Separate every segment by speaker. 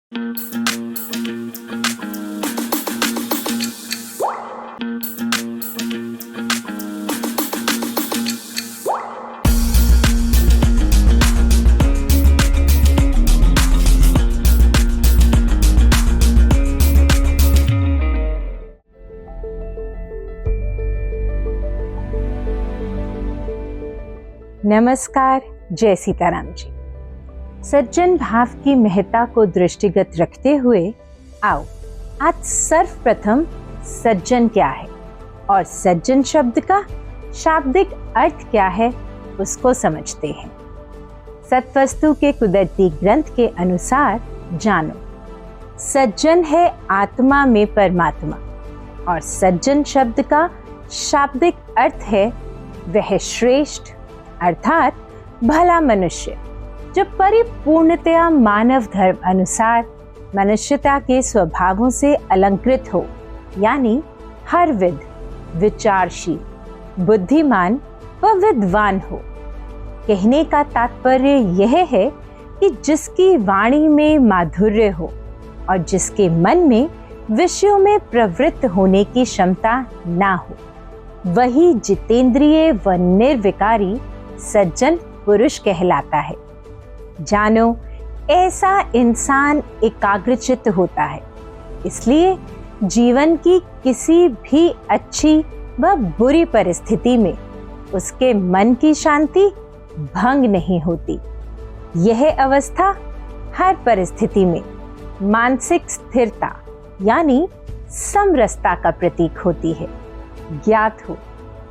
Speaker 1: नमस्कार, जय सीताराम जी। सज्जन भाव की महत्ता को दृष्टिगत रखते हुए आओ आज सर्वप्रथम सज्जन क्या है और सज्जन शब्द का शाब्दिक अर्थ क्या है उसको समझते हैं। सत्वस्तु के कुदरती ग्रंथ के अनुसार जानो, सज्जन है आत्मा में परमात्मा और सज्जन शब्द का शाब्दिक अर्थ है वह श्रेष्ठ अर्थात भला मनुष्य जो परिपूर्णतया मानव धर्म अनुसार मनुष्यता के स्वभावों से अलंकृत हो, यानी हर विध विचारशील, बुद्धिमान व विद्वान हो। कहने का तात्पर्य यह है कि जिसकी वाणी में माधुर्य हो और जिसके मन में विषयों में प्रवृत्त होने की क्षमता ना हो, वही जितेंद्रिय व निर्विकारी सज्जन पुरुष कहलाता है। जानो, ऐसा इंसान एकाग्रचित्त होता है, इसलिए जीवन की किसी भी अच्छी व बुरी परिस्थिति में उसके मन की शांति भंग नहीं होती। यह अवस्था हर परिस्थिति में मानसिक स्थिरता यानी समरसता का प्रतीक होती है। ज्ञात हो,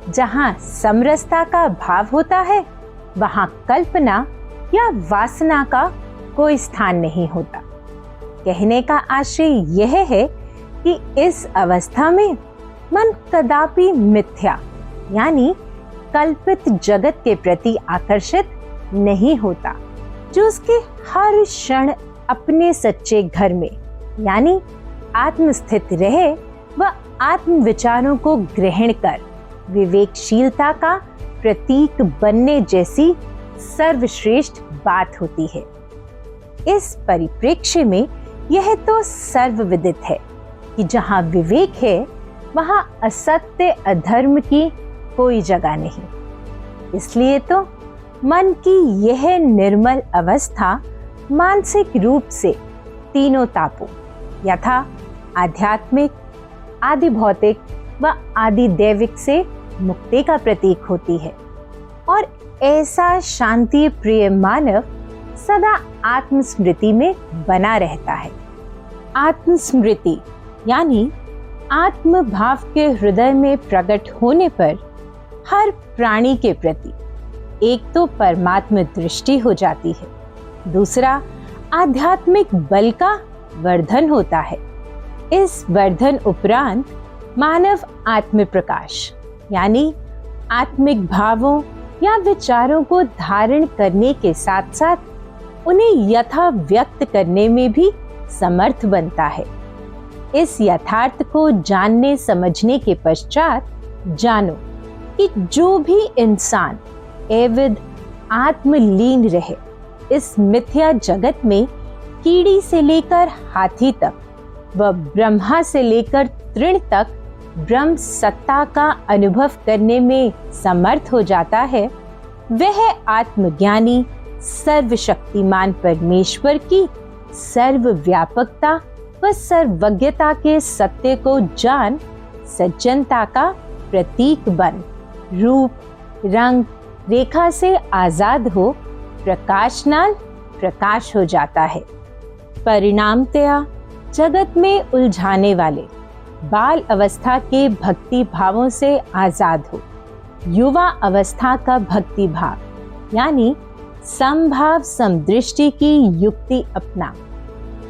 Speaker 1: जहाँ समरसता का भाव होता है वहाँ कल्पना या वासना का कोई स्थान नहीं होता। कहने का आशय यह है कि इस अवस्था में मन कदापि मिथ्या यानी कल्पित जगत के प्रति आकर्षित नहीं होता, जो उसके हर क्षण अपने सच्चे घर में यानी आत्मस्थित रहे व आत्म विचारों को ग्रहण कर विवेकशीलता का प्रतीक बनने जैसी सर्वश्रेष्ठ बात होती है। इस परिप्रेक्ष्य में यह तो सर्वविदित है कि जहाँ विवेक है वहाँ असत्य अधर्म की कोई जगह नहीं। इसलिए तो मन की यह निर्मल अवस्था मानसिक रूप से तीनों तापों यथा आध्यात्मिक, आदि भौतिक व आदि दैविक से मुक्ति का प्रतीक होती है और ऐसा शांति प्रिय मानव सदा आत्मस्मृति में बना रहता है। आत्मस्मृति यानी आत्म भाव के हृदय में प्रकट होने पर हर प्राणी के प्रति एक तो परमात्म दृष्टि हो जाती है, दूसरा आध्यात्मिक बल का वर्धन होता है। इस वर्धन उपरांत मानव आत्म प्रकाश यानी आत्मिक भावों या विचारों को धारण करने के साथ साथ उन्हें यथा व्यक्त करने में भी समर्थ बनता है। इस यथार्थ को जानने समझने के पश्चात जानो कि जो भी इंसान एविद आत्मलीन रहे इस मिथ्या जगत में कीड़ी से लेकर हाथी तक व ब्रह्मा से लेकर तृण तक ब्रह्म सत्ता का अनुभव करने में समर्थ हो जाता है, वह आत्मज्ञानी सर्वशक्तिमान परमेश्वर की सर्वव्यापकता व सर्वज्ञता के सत्य को जान सज्जनता का प्रतीक बन रूप रंग रेखा से आजाद हो प्रकाश नाल प्रकाश हो जाता है। परिणामतया जगत में उलझाने वाले बाल अवस्था के भक्ति भावों से आजाद हो युवा अवस्था का भक्ति भाव यानी समभाव समदृष्टि की युक्ति अपना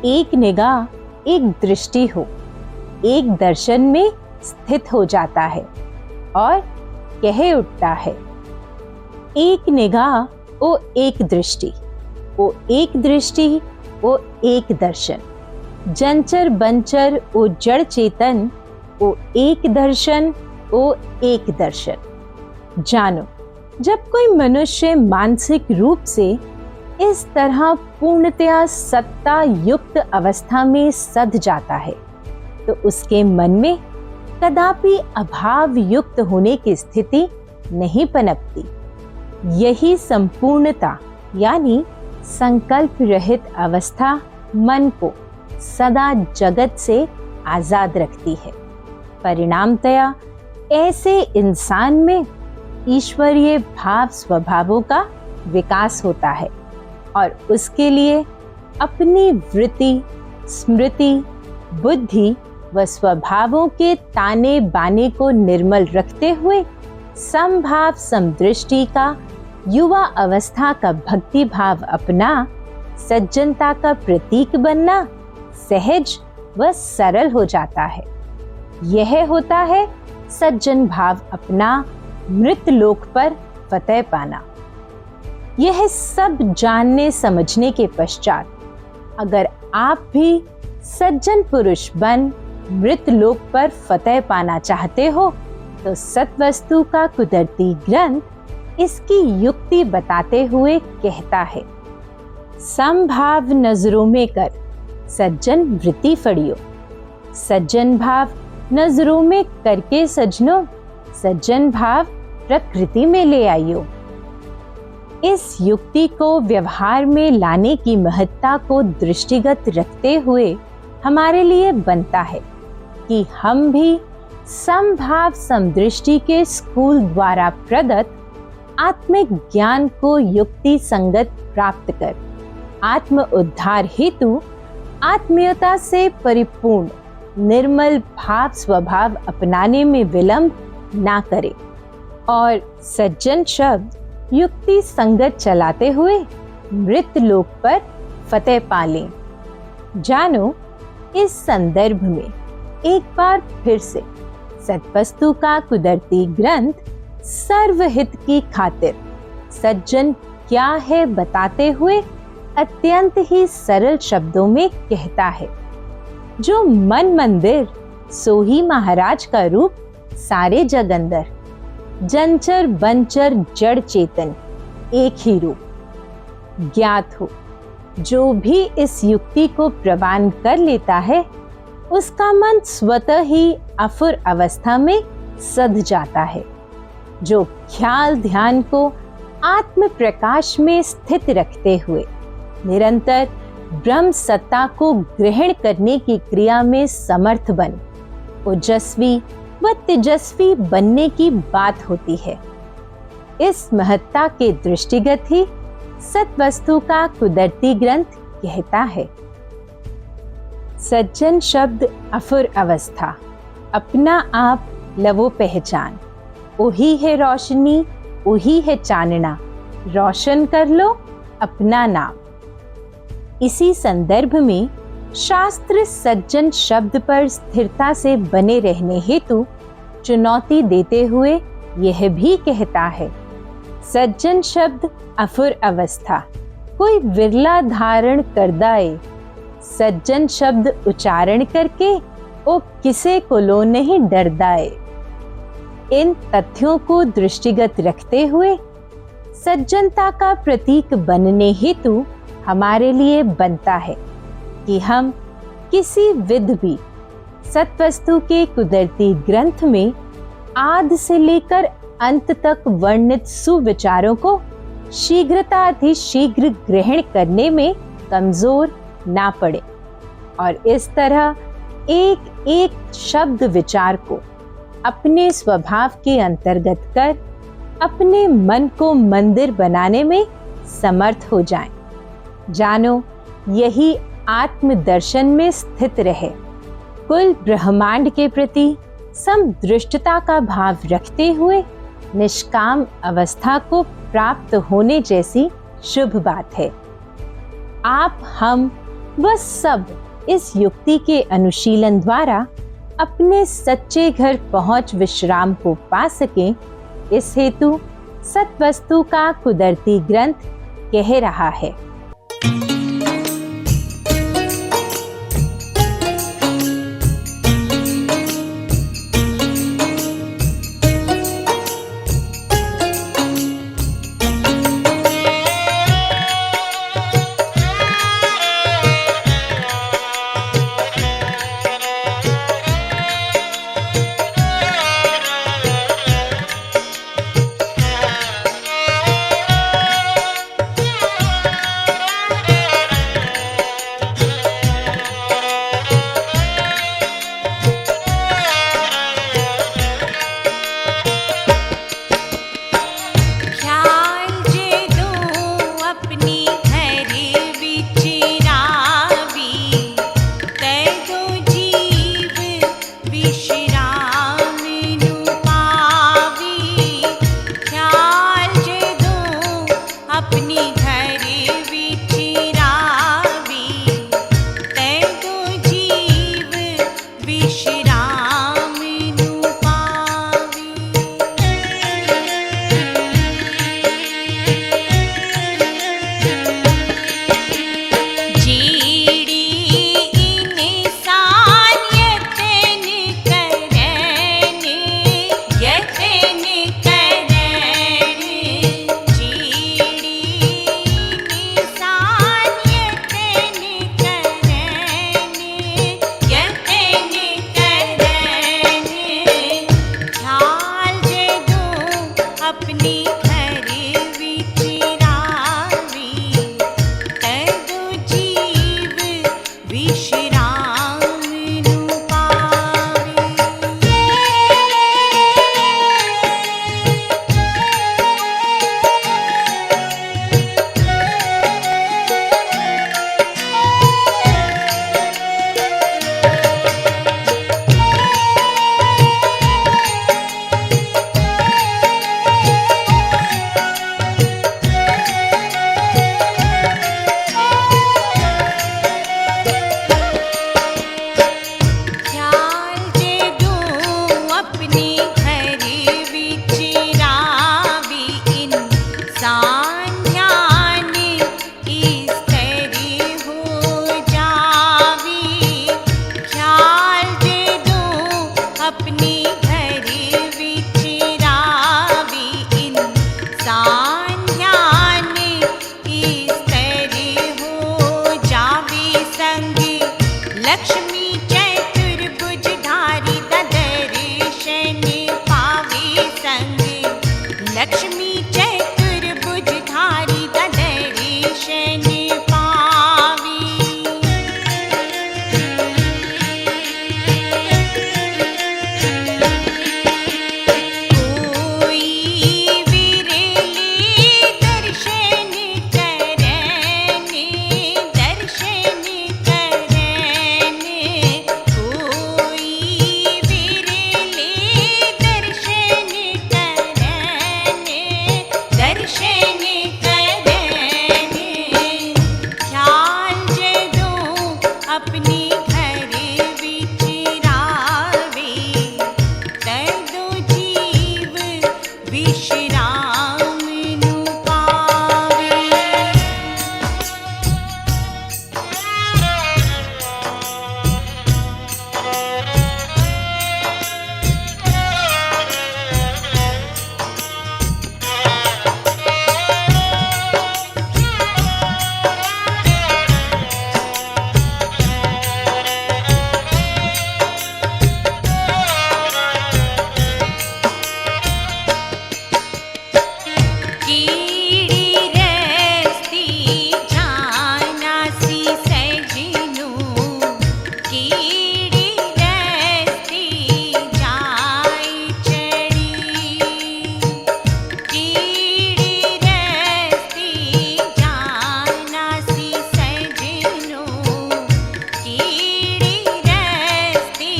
Speaker 1: एक निगाह एक दृष्टि हो एक दर्शन में स्थित हो जाता है और कह उठता है, एक निगाह ओ एक दृष्टि, ओ एक दृष्टि ओ एक दर्शन, जंचर बंचर ओ जड़ चेतन, ओ एक दर्शन ओ एक दर्शन। जानो, जब कोई मनुष्य मानसिक रूप से इस तरह पूर्णतया सत्ता युक्त अवस्था में सध जाता है, तो उसके मन में कदापि अभाव युक्त होने की स्थिति नहीं पनपती। यही संपूर्णता यानी संकल्प रहित अवस्था मन को सदा जगत से आजाद रखती है। परिणामतया ऐसे इंसान में ईश्वरीय भाव स्वभावों का विकास होता है और उसके लिए अपनी वृत्ति, स्मृति, बुद्धि व स्वभावों के ताने बाने को निर्मल रखते हुए समभाव समदृष्टि का युवा अवस्था का भक्ति भाव अपना सज्जनता का प्रतीक बनना सहज व सरल हो जाता है। यह होता है सज्जन भाव अपना मृत लोक पर फतेह पाना। यह सब जानने समझने के पश्चात अगर आप भी सज्जन पुरुष बन मृत लोक पर फतेह पाना चाहते हो तो सत्वस्तु का कुदरती ग्रंथ इसकी युक्ति बताते हुए कहता है, समभाव नजरों में कर सज्जन वृत्ति फड़ियो, सज्जन भाव नजरों में करके सज्जनो सज्जन भाव प्रकृति में ले आइयो। इस युक्ति को व्यवहार में लाने की महत्ता को दृष्टिगत रखते हुए हमारे लिए बनता है कि हम भी समभाव समदृष्टि के स्कूल द्वारा प्रदत्त आत्मिक ज्ञान को युक्ति संगत प्राप्त कर आत्म उद्धार हेतु आत्मीयता से परिपूर्ण निर्मल भाव स्वभाव अपनाने में विलंब ना करे और सज्जन शब्द युक्ति संगत चलाते हुए मृत लोक पर फतेह पा लें। जानो, इस संदर्भ में एक बार फिर से सत्वस्तु का कुदरती ग्रंथ सर्वहित की खातिर सज्जन क्या है बताते हुए अत्यंत ही सरल शब्दों में कहता है, जो मन मंदिर सो ही महाराज का रूप सारे जग अंदर, जंचर बंचर जड़ चेतन एक ही रूप। ज्ञात हो, जो भी इस युक्ति को प्रवान कर लेता है उसका मन स्वतः ही अफुर अवस्था में सध जाता है। जो ख्याल ध्यान को आत्म प्रकाश में स्थित रखते हुए निरंतर ब्रह्म सत्ता को ग्रहण करने की क्रिया में समर्थ बन ओजस्वी व तेजस्वी बनने की बात होती है। इस महत्ता के दृष्टिगत ही सत्वस्तु का कुदरती ग्रंथ कहता है, सज्जन शब्द अफुर अवस्था, अपना आप लवो पहचान, ओही है रोशनी ओही है चानना, रोशन कर लो अपना नाम। इसी संदर्भ में शास्त्र सज्जन शब्द पर स्थिरता से बने रहने हेतु चुनौती देते हुए यह भी कहता है, सज्जन शब्द अफुर अवस्था, कोई विरला धारण कर दाए, सज्जन शब्द उच्चारण करके ओ किसे को लो नहीं डर दाए। इन तथ्यों को दृष्टिगत रखते हुए सज्जनता का प्रतीक बनने हेतु हमारे लिए बनता है कि हम किसी विध भी सत्वस्तु के कुदरती ग्रंथ में आदि से लेकर अंत तक वर्णित सुविचारों को शीघ्रतातिशीघ्र ग्रहण करने में कमजोर ना पड़े और इस तरह एक एक शब्द विचार को अपने स्वभाव के अंतर्गत कर अपने मन को मंदिर बनाने में समर्थ हो जाएं। जानो, यही आत्मदर्शन में स्थित रहे कुल ब्रह्मांड के प्रति समदृष्टता का भाव रखते हुए निष्काम अवस्था को प्राप्त होने जैसी शुभ बात है। आप हम वह सब इस युक्ति के अनुशीलन द्वारा अपने सच्चे घर पहुंच विश्राम को पा सकें, इस हेतु सत्वस्तु का कुदरती ग्रंथ कह रहा है।
Speaker 2: विश्राम नु पावे। ख्याल जे दूं अपने घर विच रावी, इंसान ध्यान इस्तरी हो जावी। ख्याल जे दूं अपने घर विच रावी, इंसान ध्यान इस्तरी हो जावी। संग लक्ष्मी चतुर्भुजधारी दा दर्शन पावे। संग लक्ष्मी चतुर्भुजधारी दा दर्शन पावे। कोई विरले दर्शन करने, दर्शन करने। कोई विरले दर्शन करने, दर्शन करने। ख्याल जे दूं अपने घर विच रावे, तैदो जीव विश्राम नु पावे। कीड़ी रस्ती जानासी सजनू, कीड़ी रस्ती जाई चढ़ी। कीड़ी रस्ती जानासी सजनू, कीड़ी रस्ती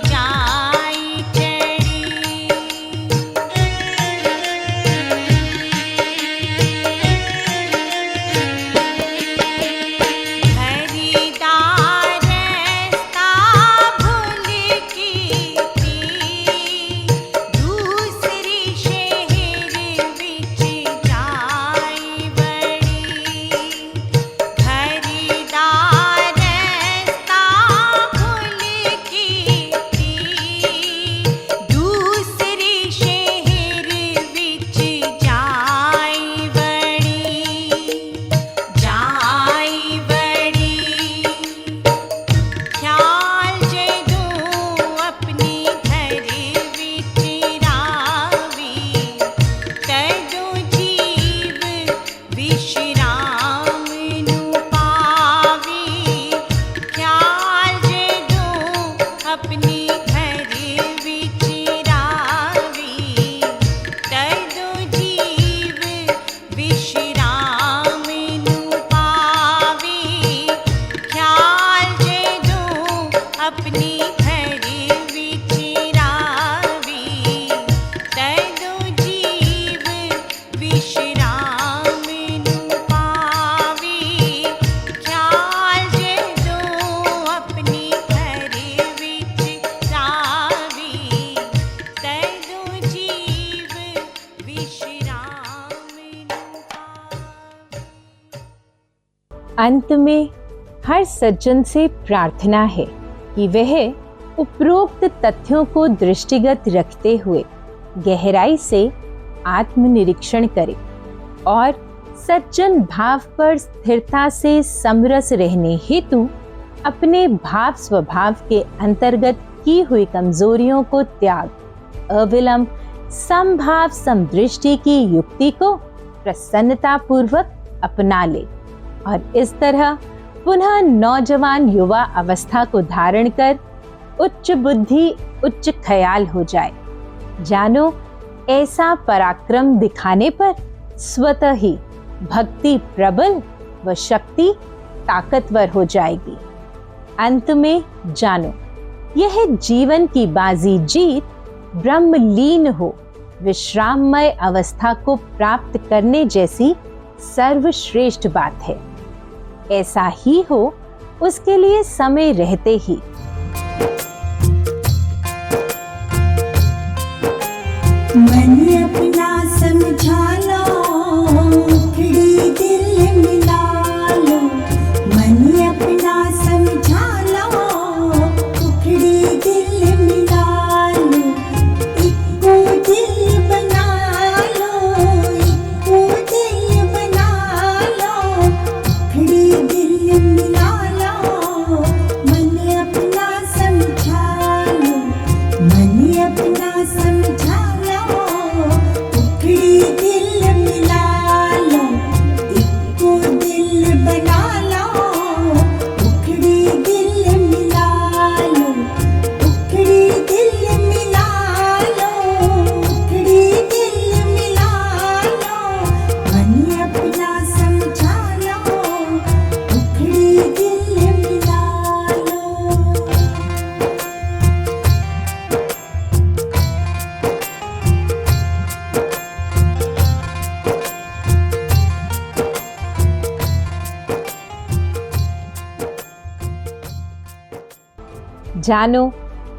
Speaker 2: जाई चढ़ी। खरीदार रास्ता भूल की थी, दूसरी शहर विच जाई बड़ी। खरीदार रास्ता भूल की थी, दूसरी शहर विच जाई बड़ी, जाई बड़ी। ख्याल जे दूं अपने घर विच रावी, तैदो जीव विश्राम नु पावे। ख्याल जे दूं अपने घर विच रावी, तैदो जीव विश्राम नु पावे। ख्याल जे दूं अपने घर विच रावी, तैदो जीव विश्राम नु पावे। ख्याल जे दूं अपने घर विच रावी, तैदो जीव विश्राम नु पावे।
Speaker 1: अंत में हर सज्जन से प्रार्थना है कि वह उपरोक्त तथ्यों को दृष्टिगत रखते हुए गहराई से आत्मनिरीक्षण करे और सज्जन भाव पर स्थिरता से समरस रहने हेतु अपने भाव स्वभाव के अंतर्गत की हुई कमजोरियों को त्याग अविलंब समभाव समदृष्टि की युक्ति को प्रसन्नता पूर्वक अपना ले और इस तरह पुनः नौजवान युवा अवस्था को धारण कर उच्च बुद्धि उच्च ख्याल हो जाए। जानो, ऐसा पराक्रम दिखाने पर स्वतः ही भक्ति प्रबल व शक्ति ताकतवर हो जाएगी। अंत में जानो, यह जीवन की बाजी जीत ब्रह्मलीन हो विश्राममय अवस्था को प्राप्त करने जैसी सर्वश्रेष्ठ बात है। ऐसा ही हो उसके लिए समय रहते ही।
Speaker 3: मन अपना समझा लो, उखड़ी दिल मिला लो। मन अपना समझा लो, उखड़ी दिल मिला लो। इक्को दिल बना लो, इक्को दिल बना लो। उखड़ी दिल मिला लो, मन अपना समझा लो, मन अपना समझा लो। उखड़ी दिल मिला लो, इक्को दिल बना लो। उखड़ी दिल मिला लो, उखड़ी दिल मिला लो। उखड़ी दिल मिला लो, मन अपना समझा लो। उखड़ी दिल मिला लो।
Speaker 1: जानो,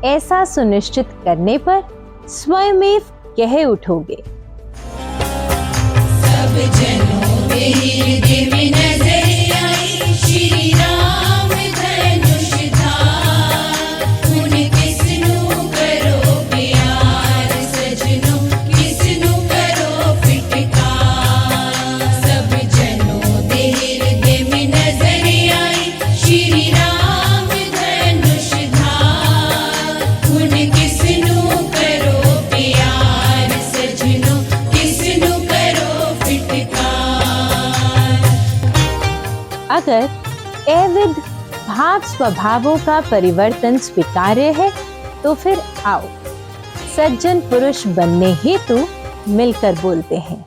Speaker 1: ऐसा सुनिश्चित करने पर स्वयमेव कह उठोगे।
Speaker 4: सब जनों के हृदय में नजर आई श्री राम धनुष धार। उन किसनु करो प्यार सजनों, किसनु करो फिटकार। सब जनों के हृदय में नजर आई श्री राम धनुष धार। उन किसनु करो प्यार सजनों, किसनु करो फिटकार।
Speaker 1: अगर एविद भाव स्वभावों का परिवर्तन स्वीकार्य है तो फिर आओ सज्जन पुरुष बनने हेतु मिलकर बोलते हैं।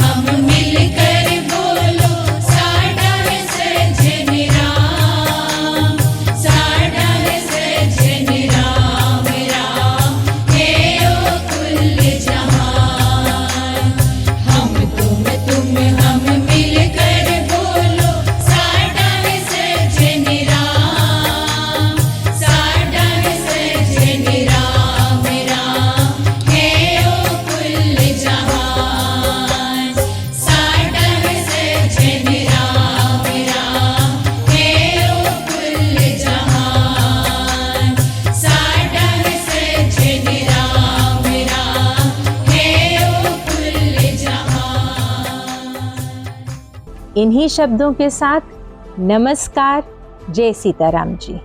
Speaker 4: हम मिलकर बोलो, साडा है सज्जन राम। साडा है सज्जन राम राम, हे ओ कुल जहान। हम मिलकर बोलो, साडा है सज्जन राम। साडा है सज्जन राम राम, हे ओ कुल जहान। साडा है सज्जन राम राम, हे ओ कुल जहान। साडा है सज्जन राम राम, हे ओ कुल जहान।
Speaker 1: इन्हीं शब्दों के साथ नमस्कार। जय सीताराम जी।